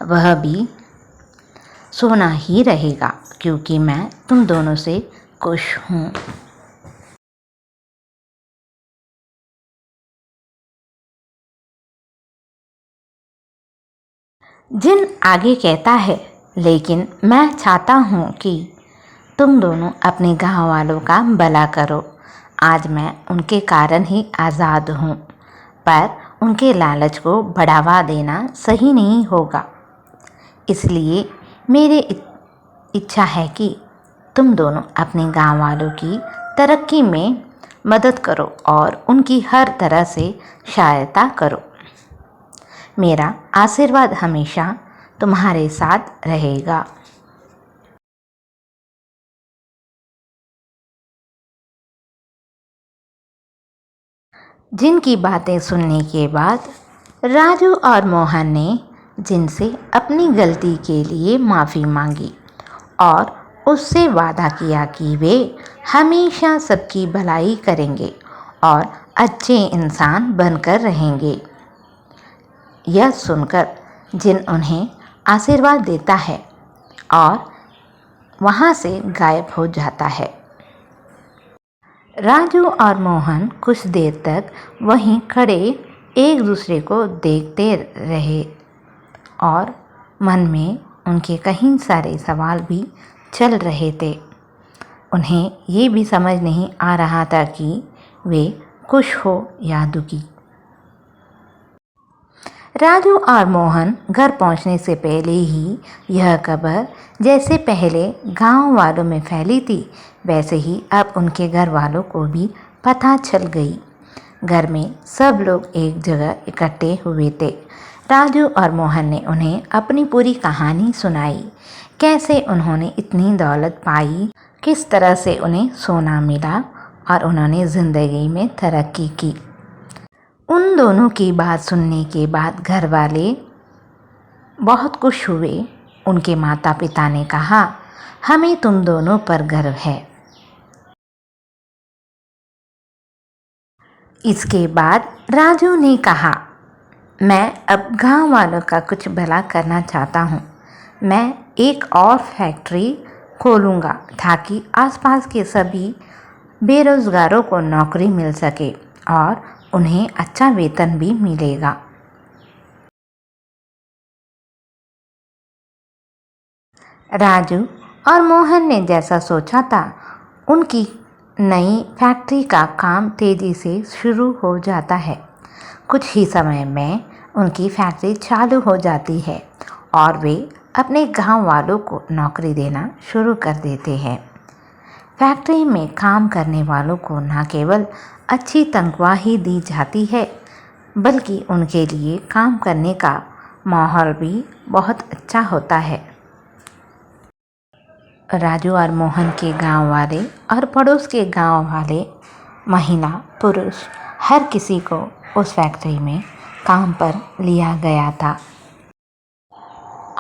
वह भी सोना ही रहेगा, क्योंकि मैं तुम दोनों से खुश हूँ। जिन आगे कहता है, लेकिन मैं चाहता हूँ कि तुम दोनों अपने गांव वालों का भला करो। आज मैं उनके कारण ही आज़ाद हूँ, पर उनके लालच को बढ़ावा देना सही नहीं होगा। इसलिए मेरी इच्छा है कि तुम दोनों अपने गांव वालों की तरक्की में मदद करो और उनकी हर तरह से सहायता करो। मेरा आशीर्वाद हमेशा तुम्हारे साथ रहेगा। जिनकी बातें सुनने के बाद राजू और मोहन ने जिनसे अपनी गलती के लिए माफ़ी मांगी और उससे वादा किया कि वे हमेशा सबकी भलाई करेंगे और अच्छे इंसान बनकर रहेंगे। यह सुनकर जिन उन्हें आशीर्वाद देता है और वहाँ से गायब हो जाता है। राजू और मोहन कुछ देर तक वहीं खड़े एक दूसरे को देखते रहे और मन में उनके कई सारे सवाल भी चल रहे थे। उन्हें ये भी समझ नहीं आ रहा था कि वे खुश हो या दुखी। राजू और मोहन घर पहुंचने से पहले ही यह खबर जैसे पहले गांव वालों में फैली थी, वैसे ही अब उनके घर वालों को भी पता चल गई। घर में सब लोग एक जगह इकट्ठे हुए थे। राजू और मोहन ने उन्हें अपनी पूरी कहानी सुनाई। कैसे उन्होंने इतनी दौलत पाई, किस तरह से उन्हें सोना मिला और उन्होंने ज़िंदगी में तरक्की की। उन दोनों की बात सुनने के बाद घर वाले बहुत खुश हुए। उनके माता पिता ने कहा, हमें तुम दोनों पर गर्व है। इसके बाद राजू ने कहा, मैं अब गांव वालों का कुछ भला करना चाहता हूँ। मैं एक और फैक्ट्री खोलूँगा ताकि आसपास के सभी बेरोज़गारों को नौकरी मिल सके और उन्हें अच्छा वेतन भी मिलेगा। राजू और मोहन ने जैसा सोचा था, उनकी नई फैक्ट्री का काम तेज़ी से शुरू हो जाता है। कुछ ही समय में उनकी फैक्ट्री चालू हो जाती है और वे अपने गांव वालों को नौकरी देना शुरू कर देते हैं। फैक्ट्री में काम करने वालों को न केवल अच्छी तनख्वाह ही दी जाती है, बल्कि उनके लिए काम करने का माहौल भी बहुत अच्छा होता है। राजू और मोहन के गांव वाले और पड़ोस के गांव वाले, महिला पुरुष, हर किसी को उस फैक्ट्री में काम पर लिया गया था।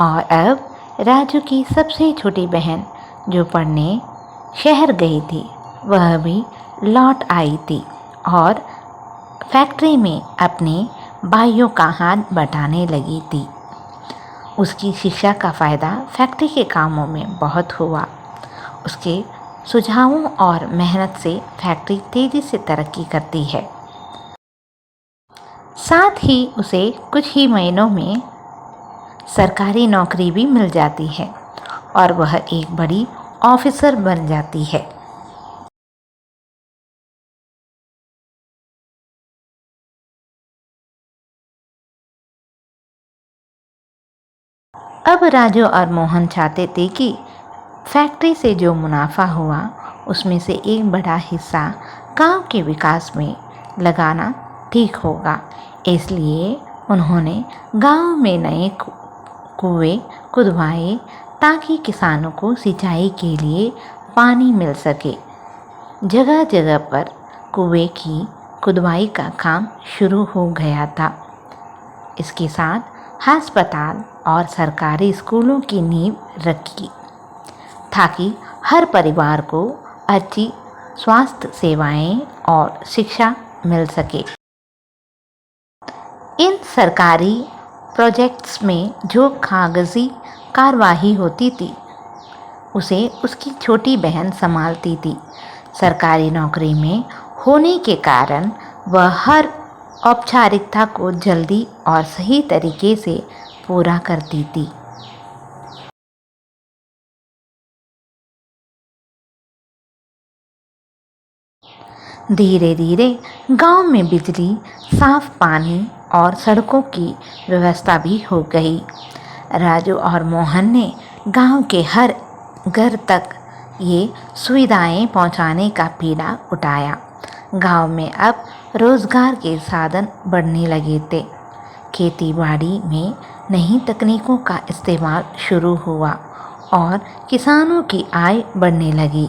और अब राजू की सबसे छोटी बहन जो पढ़ने शहर गई थी, वह भी लौट आई थी और फैक्ट्री में अपने भाइयों का हाथ बटाने लगी थी। उसकी शिक्षा का फ़ायदा फैक्ट्री के कामों में बहुत हुआ। उसके सुझावों और मेहनत से फैक्ट्री तेज़ी से तरक्की करती है। साथ ही उसे कुछ ही महीनों में सरकारी नौकरी भी मिल जाती है और वह एक बड़ी ऑफिसर बन जाती है। अब राजू और मोहन चाहते थे कि फैक्ट्री से जो मुनाफा हुआ उसमें से एक बड़ा हिस्सा गांव के विकास में लगाना ठीक होगा। इसलिए उन्होंने गांव में नए कुएं खुदवाए ताकि किसानों को सिंचाई के लिए पानी मिल सके। जगह जगह पर कुएं की खुदवाई का काम शुरू हो गया था। इसके साथ अस्पताल और सरकारी स्कूलों की नींव रखी ताकि हर परिवार को अच्छी स्वास्थ्य सेवाएं और शिक्षा मिल सके। इन सरकारी प्रोजेक्ट्स में जो कागजी कार्यवाही होती थी उसे उसकी छोटी बहन संभालती थी। सरकारी नौकरी में होने के कारण वह हर औपचारिकता को जल्दी और सही तरीके से पूरा करती थी। धीरे धीरे गांव में बिजली, साफ पानी और सड़कों की व्यवस्था भी हो गई। राजू और मोहन ने गांव के हर घर तक ये सुविधाएं पहुंचाने का बीड़ा उठाया। गांव में अब रोजगार के साधन बढ़ने लगे थे। खेती बाड़ी में नई तकनीकों का इस्तेमाल शुरू हुआ और किसानों की आय बढ़ने लगी।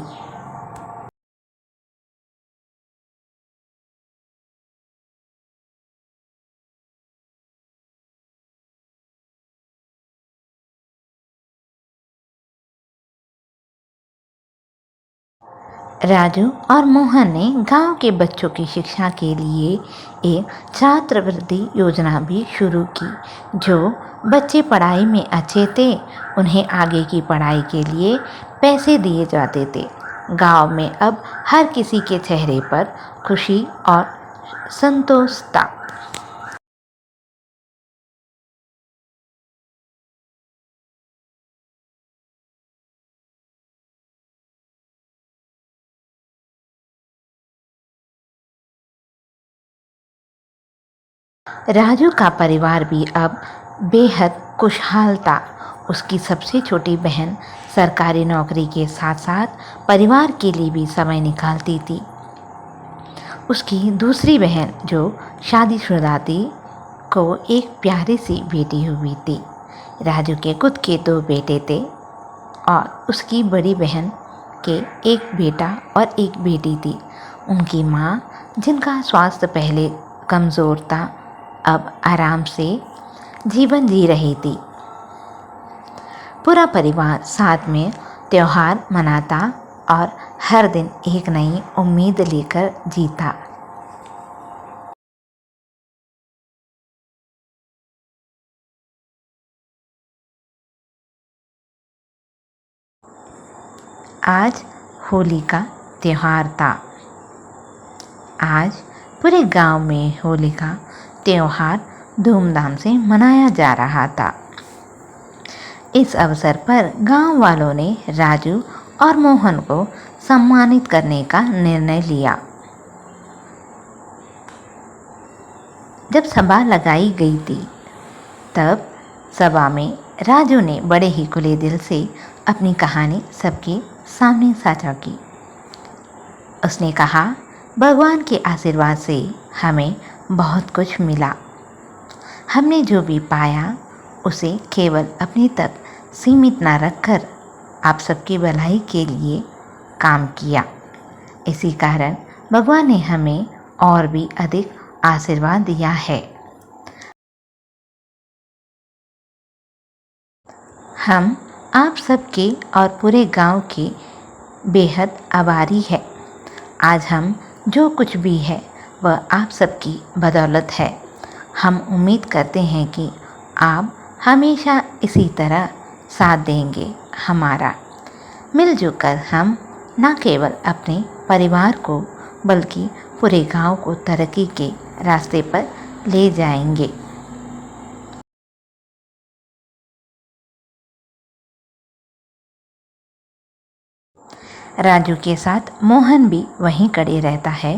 राजू और मोहन ने गांव के बच्चों की शिक्षा के लिए एक छात्रवृत्ति योजना भी शुरू की। जो बच्चे पढ़ाई में अच्छे थे उन्हें आगे की पढ़ाई के लिए पैसे दिए जाते थे। गांव में अब हर किसी के चेहरे पर खुशी और संतोष था। राजू का परिवार भी अब बेहद खुशहाल था। उसकी सबसे छोटी बहन सरकारी नौकरी के साथ साथ परिवार के लिए भी समय निकालती थी। उसकी दूसरी बहन जो शादीशुदा थी को एक प्यारी सी बेटी हुई थी। राजू के खुद के 2 बेटे थे और उसकी बड़ी बहन के एक बेटा और एक बेटी थी। उनकी माँ, जिनका स्वास्थ्य पहले कमज़ोर था, अब आराम से जीवन जी रही थी। पूरा परिवार साथ में त्यौहार मनाता और हर दिन एक नई उम्मीद लेकर जीता। आज होली का त्यौहार था। आज पूरे गांव में होली का त्यौहार धूमधाम से मनाया जा रहा था। इस अवसर पर गांव वालों ने राजू और मोहन को सम्मानित करने का निर्णय लिया। जब सभा लगाई गई थी, तब सभा में राजू ने बड़े ही खुले दिल से अपनी कहानी सबके सामने साझा की। उसने कहा, भगवान के आशीर्वाद से हमें बहुत कुछ मिला। हमने जो भी पाया उसे केवल अपने तक सीमित न रखकर आप सबकी भलाई के लिए काम किया। इसी कारण भगवान ने हमें और भी अधिक आशीर्वाद दिया है। हम आप सबके और पूरे गांव के बेहद आभारी है। आज हम जो कुछ भी है वह आप सबकी बदौलत है। हम उम्मीद करते हैं कि आप हमेशा इसी तरह साथ देंगे हमारा। मिलजुल कर हम न केवल अपने परिवार को बल्कि पूरे गांव को तरक्की के रास्ते पर ले जाएंगे। राजू के साथ मोहन भी वहीं खड़े रहता है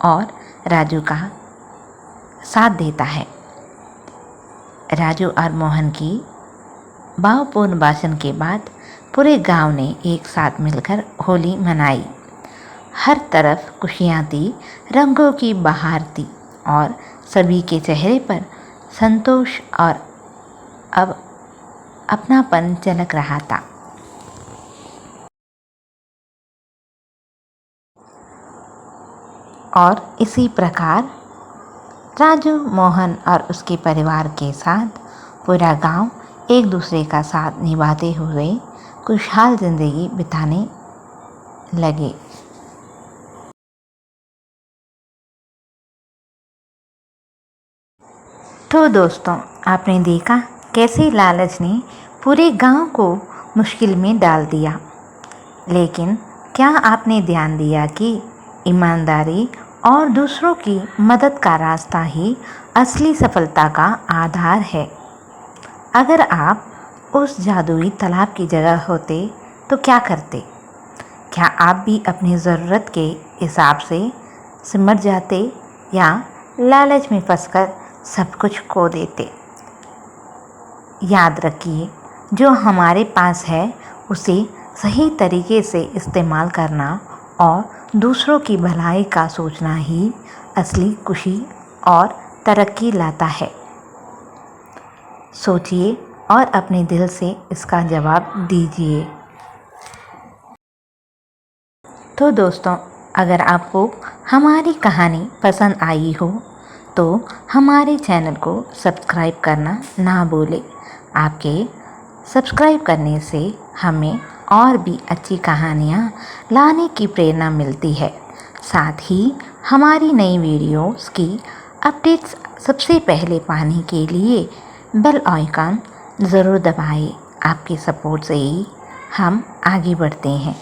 और राजू का साथ देता है। राजू और मोहन की भावपूर्ण भाषण के बाद पूरे गांव ने एक साथ मिलकर होली मनाई। हर तरफ खुशियाँ थी, रंगों की बहार थी और सभी के चेहरे पर संतोष और अब अपनापन झलक रहा था। और इसी प्रकार राजू, मोहन और उसके परिवार के साथ पूरा गांव एक दूसरे का साथ निभाते हुए खुशहाल ज़िंदगी बिताने लगे। तो दोस्तों, आपने देखा कैसे लालच ने पूरे गांव को मुश्किल में डाल दिया। लेकिन क्या आपने ध्यान दिया कि ईमानदारी और दूसरों की मदद का रास्ता ही असली सफलता का आधार है। अगर आप उस जादुई तालाब की जगह होते तो क्या करते? क्या आप भी अपनी ज़रूरत के हिसाब से सिमट जाते या लालच में फंसकर सब कुछ खो देते? याद रखिए, जो हमारे पास है उसे सही तरीके से इस्तेमाल करना और दूसरों की भलाई का सोचना ही असली खुशी और तरक्की लाता है। सोचिए और अपने दिल से इसका जवाब दीजिए। तो दोस्तों, अगर आपको हमारी कहानी पसंद आई हो तो हमारे चैनल को सब्सक्राइब करना ना भूलें। आपके सब्सक्राइब करने से हमें और भी अच्छी कहानियाँ लाने की प्रेरणा मिलती है। साथ ही हमारी नई वीडियोस की अपडेट्स सबसे पहले पाने के लिए बेल आइकन ज़रूर दबाएं। आपके सपोर्ट से ही हम आगे बढ़ते हैं।